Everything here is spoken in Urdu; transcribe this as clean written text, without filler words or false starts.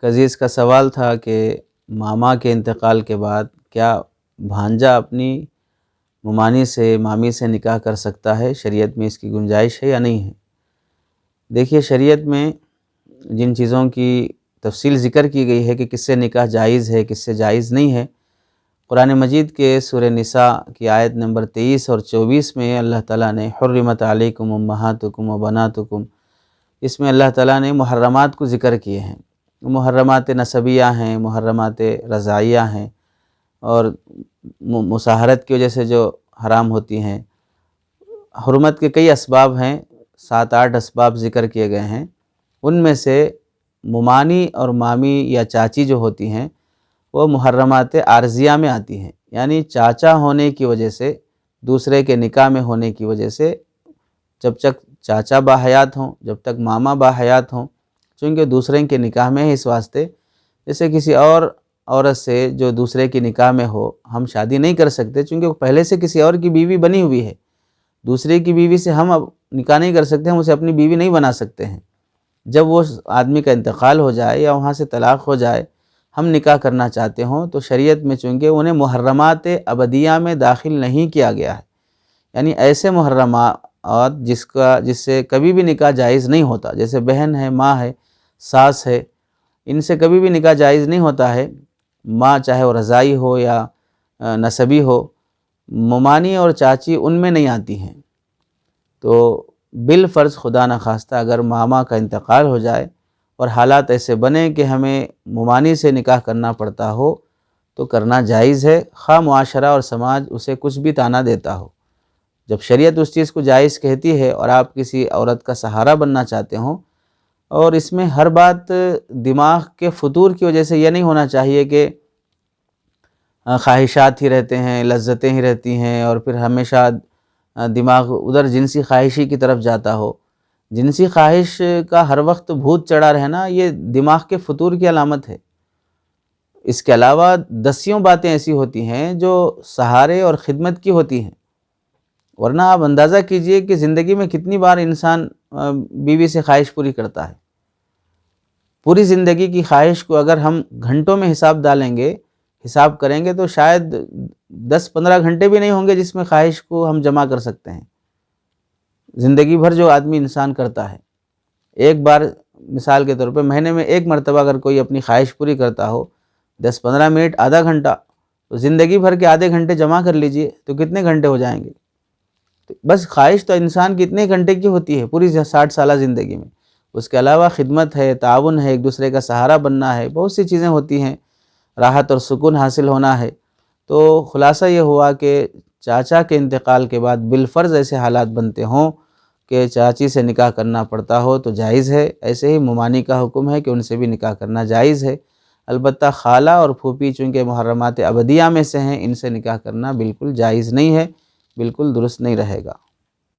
عزیز کا سوال تھا کہ ماما کے انتقال کے بعد کیا بھانجا اپنی ممانی سے مامی سے نکاح کر سکتا ہے؟ شریعت میں اس کی گنجائش ہے یا نہیں ہے؟ دیکھیے، شریعت میں جن چیزوں کی تفصیل ذکر کی گئی ہے کہ کس سے نکاح جائز ہے، کس سے جائز نہیں ہے، قرآن مجید کے سورہ نساء کی آیت نمبر 23 اور 24 میں اللہ تعالیٰ نے حرمت علیکم امہاتکم و بناتکم، اس میں اللہ تعالیٰ نے محرمات کو ذکر کیے ہیں۔ محرمات نسبیہ ہیں، محرمات رضاعیہ ہیں، اور مصاہرت کی وجہ سے جو حرام ہوتی ہیں۔ حرمت کے کئی اسباب ہیں، 7-8 اسباب ذکر کیے گئے ہیں۔ ان میں سے ممانی اور مامی یا چاچی جو ہوتی ہیں وہ محرمات عارضیہ میں آتی ہیں، یعنی چاچا ہونے کی وجہ سے، دوسرے کے نکاح میں ہونے کی وجہ سے، جب تک چاچا باحیات ہوں، جب تک ماما باحیات ہوں، چونکہ دوسرے کے نکاح میں ہے، اس واسطے جیسے کسی اور عورت سے جو دوسرے کی نکاح میں ہو ہم شادی نہیں کر سکتے، چونکہ وہ پہلے سے کسی اور کی بیوی بنی ہوئی ہے۔ دوسرے کی بیوی سے ہم اب نکاح نہیں کر سکتے، ہم اسے اپنی بیوی نہیں بنا سکتے ہیں۔ جب وہ آدمی کا انتقال ہو جائے یا وہاں سے طلاق ہو جائے، ہم نکاح کرنا چاہتے ہوں تو شریعت میں چونکہ انہیں محرمات ابدیہ میں داخل نہیں کیا گیا ہے، یعنی ایسے محرمات جس سے کبھی بھی نکاح جائز نہیں ہوتا، جیسے بہن ہے، ماں ہے، ساس ہے، ان سے کبھی بھی نکاح جائز نہیں ہوتا ہے۔ ماں چاہے وہ رضائی ہو یا نسبی ہو، ممانی اور چاچی ان میں نہیں آتی ہیں۔ تو بالفرض خدا نخواستہ اگر ماما کا انتقال ہو جائے اور حالات ایسے بنے کہ ہمیں ممانی سے نکاح کرنا پڑتا ہو تو کرنا جائز ہے، خواہ معاشرہ اور سماج اسے کچھ بھی طعنہ دیتا ہو۔ جب شریعت اس چیز کو جائز کہتی ہے اور آپ کسی عورت کا سہارا بننا چاہتے ہوں، اور اس میں ہر بات دماغ کے فطور کی وجہ سے یہ نہیں ہونا چاہیے کہ خواہشات ہی رہتے ہیں، لذتیں ہی رہتی ہیں، اور پھر ہمیشہ دماغ ادھر جنسی خواہشی کی طرف جاتا ہو۔ جنسی خواہش کا ہر وقت بھوت چڑھا رہنا یہ دماغ کے فطور کی علامت ہے۔ اس کے علاوہ دسیوں باتیں ایسی ہوتی ہیں جو سہارے اور خدمت کی ہوتی ہیں، ورنہ آپ اندازہ کیجئے کہ زندگی میں کتنی بار انسان بیوی سے خواہش پوری کرتا ہے۔ پوری زندگی کی خواہش کو اگر ہم گھنٹوں میں حساب ڈالیں گے، حساب کریں گے، تو شاید 10-15 گھنٹے بھی نہیں ہوں گے جس میں خواہش کو ہم جمع کر سکتے ہیں۔ زندگی بھر جو آدمی انسان کرتا ہے، ایک بار مثال کے طور پہ مہینے میں ایک مرتبہ اگر کوئی اپنی خواہش پوری کرتا ہو، 10-15 منٹ، آدھا گھنٹہ، تو زندگی بھر کے آدھے گھنٹے جمع کر لیجئے تو کتنے گھنٹے ہو جائیں گے؟ بس خواہش تو انسان کی اتنے گھنٹے کی ہوتی ہے پوری 60 سالہ زندگی میں۔ اس کے علاوہ خدمت ہے، تعاون ہے، ایک دوسرے کا سہارا بننا ہے، بہت سی چیزیں ہوتی ہیں، راحت اور سکون حاصل ہونا ہے۔ تو خلاصہ یہ ہوا کہ چاچا کے انتقال کے بعد بالفرض ایسے حالات بنتے ہوں کہ چاچی سے نکاح کرنا پڑتا ہو تو جائز ہے۔ ایسے ہی ممانی کا حکم ہے کہ ان سے بھی نکاح کرنا جائز ہے۔ البتہ خالہ اور پھوپھی چونکہ محرمات ابدیہ میں سے ہیں، ان سے نکاح کرنا بالکل جائز نہیں ہے، بالکل درست نہیں رہے گا۔